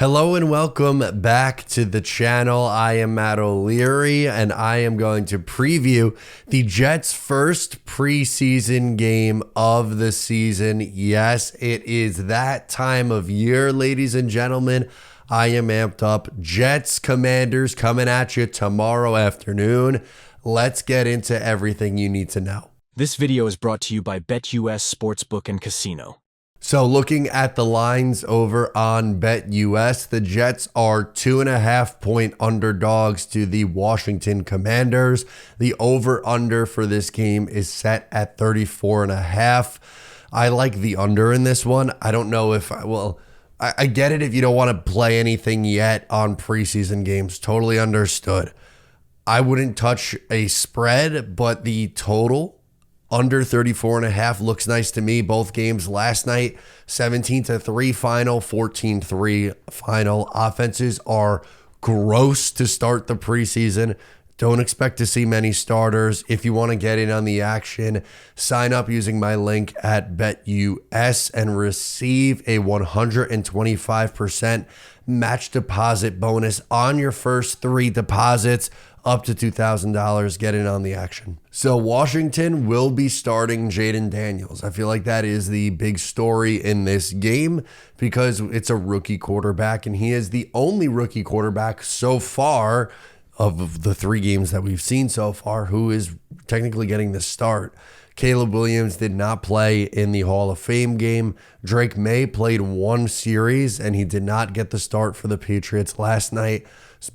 Hello and welcome back to the channel. I am Matt O'Leary and I am going to preview the Jets' first preseason game of the season. Yes, it is that time of year, ladies and gentlemen. I am amped up. Jets Commanders coming at you tomorrow afternoon. Let's get into everything you need to know. This video is brought to you by BetUS Sportsbook and Casino. So looking at the lines over on BetUS, the Jets are 2.5-point underdogs to the Washington Commanders. The over-under for this game is set at 34.5. I like the under in this one. I don't know if I get it if you don't want to play anything yet on preseason games. Totally understood. I wouldn't touch a spread, but the total under 34.5 looks nice to me. Both games last night, 17-3 final, 14-3 final. Offenses are gross to start the preseason. Don't expect to see many starters. If you want to get in on the action, sign up using my link at BetUS and receive a 125% match deposit bonus on your first 3 deposits up to $2,000. Get in on the action. So Washington will be starting Jaden Daniels. I feel like that is the big story in this game because it's a rookie quarterback and he is the only rookie quarterback so far of the 3 games that we've seen so far who is technically getting the start. Caleb Williams did not play in the Hall of Fame game. Drake May played 1 series and he did not get the start for the Patriots last night.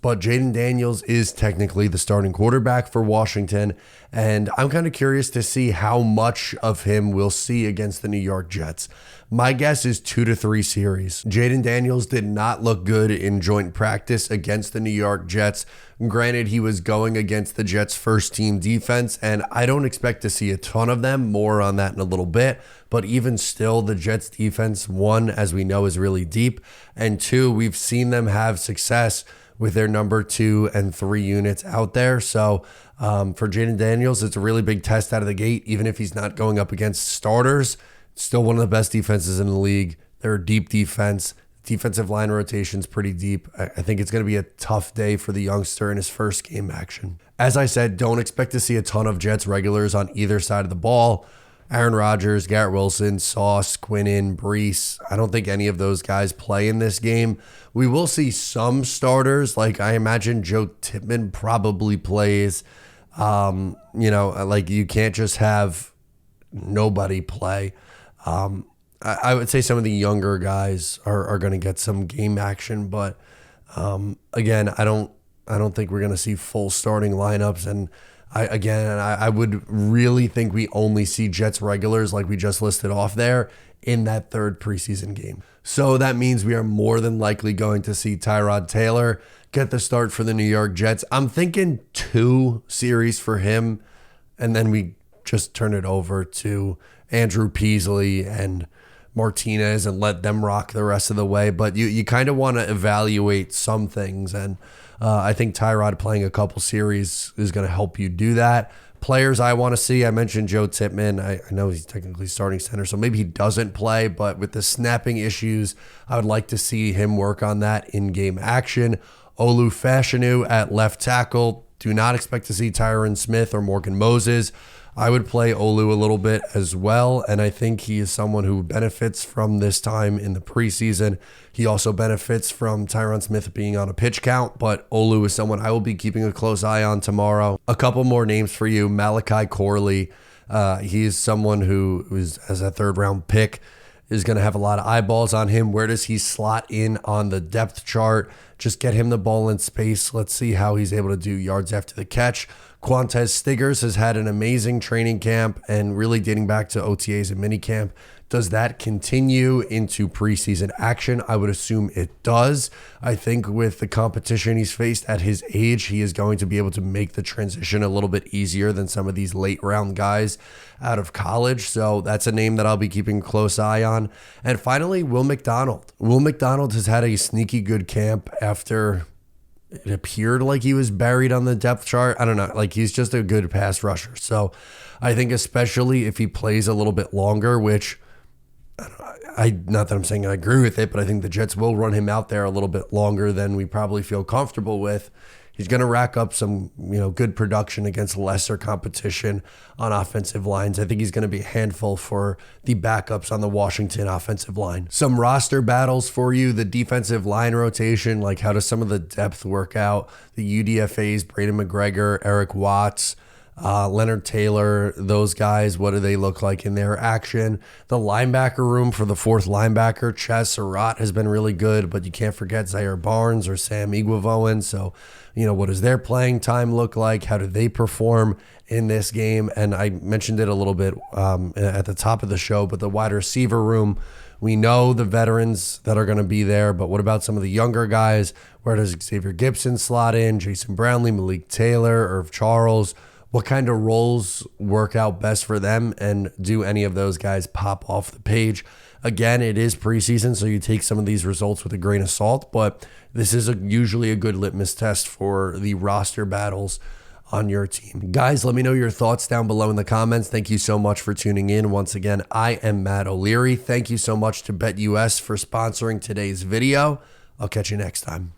But Jaden Daniels is technically the starting quarterback for Washington, and I'm kind of curious to see how much of him we'll see against the New York Jets. My guess is 2 to 3 series. Jaden Daniels did not look good in joint practice against the New York Jets. Granted, he was going against the Jets' first-team defense, and I don't expect to see a ton of them. More on that in a little bit. But even still, the Jets' defense, 1, as we know, is really deep, and 2, we've seen them have success with their number 2 and 3 units out there. So for Jaden Daniels, it's a really big test out of the gate. Even if he's not going up against starters, it's still one of the best defenses in the league. They're a deep defense. Defensive line rotation's pretty deep. I think it's going to be a tough day for the youngster in his first game action. As I said, don't expect to see a ton of Jets regulars on either side of the ball. Aaron Rodgers, Garrett Wilson, Sauce, Quinnen, Brees. I don't think any of those guys play in this game. We will see some starters. Like I imagine Joe Tippmann probably plays. Like you can't just have nobody play. I would say some of the younger guys are going to get some game action, but again, I don't think we're going to see full starting lineups. And I would really think we only see Jets regulars like we just listed off there in that 3rd preseason game. So that means we are more than likely going to see Tyrod Taylor get the start for the New York Jets. I'm thinking 2 series for him, and then we just turn it over to Andrew Peasley and Martinez and let them rock the rest of the way. But you kind of want to evaluate some things, and I think Tyrod playing a couple series is going to help you do that. Players I want to see, I mentioned Joe Tippmann. I know he's technically starting center, so maybe he doesn't play, but with the snapping issues, I would like to see him work on that in-game action. Olu Fashanu at left tackle. Do not expect to see Tyron Smith or Morgan Moses. I would play Olu a little bit as well, and I think he is someone who benefits from this time in the preseason. He also benefits from Tyron Smith being on a pitch count, but Olu is someone I will be keeping a close eye on tomorrow. A couple more names for you. Malachi Corley. He is someone who is, as a 3rd-round pick, is going to have a lot of eyeballs on him. Where does he slot in on the depth chart? Just get him the ball in space. Let's see how he's able to do yards after the catch. Quantez Stiggers has had an amazing training camp and really dating back to OTAs and minicamp. Does that continue into preseason action? I would assume it does. I think with the competition he's faced at his age, he is going to be able to make the transition a little bit easier than some of these late round guys out of college. So that's a name that I'll be keeping a close eye on. And finally, Will McDonald. Will McDonald has had a sneaky good camp after it appeared like he was buried on the depth chart. I don't know. Like he's just a good pass rusher. So I think especially if he plays a little bit longer, which not that I'm saying I agree with it, but I think the Jets will run him out there a little bit longer than we probably feel comfortable with. He's going to rack up some, good production against lesser competition on offensive lines. I think he's going to be a handful for the backups on the Washington offensive line. Some roster battles for you, the defensive line rotation, like how does some of the depth work out? The UDFAs, Braden McGregor, Eric Watts, Leonard Taylor, those guys, what do they look like in their action? The linebacker room for the fourth linebacker, Chaz Surratt has been really good, but you can't forget Zaire Barnes or Sam Iguavoen. So, what does their playing time look like? How do they perform in this game? And I mentioned it a little bit at the top of the show, but the wide receiver room, we know the veterans that are going to be there, but what about some of the younger guys? Where does Xavier Gibson slot in? Jason Brownlee, Malik Taylor, Irv Charles? What kind of roles work out best for them, and do any of those guys pop off the page? Again, it is preseason, so you take some of these results with a grain of salt, but this is usually a good litmus test for the roster battles on your team. Guys, let me know your thoughts down below in the comments. Thank you so much for tuning in. Once again, I am Matt O'Leary. Thank you so much to BetUS for sponsoring today's video. I'll catch you next time.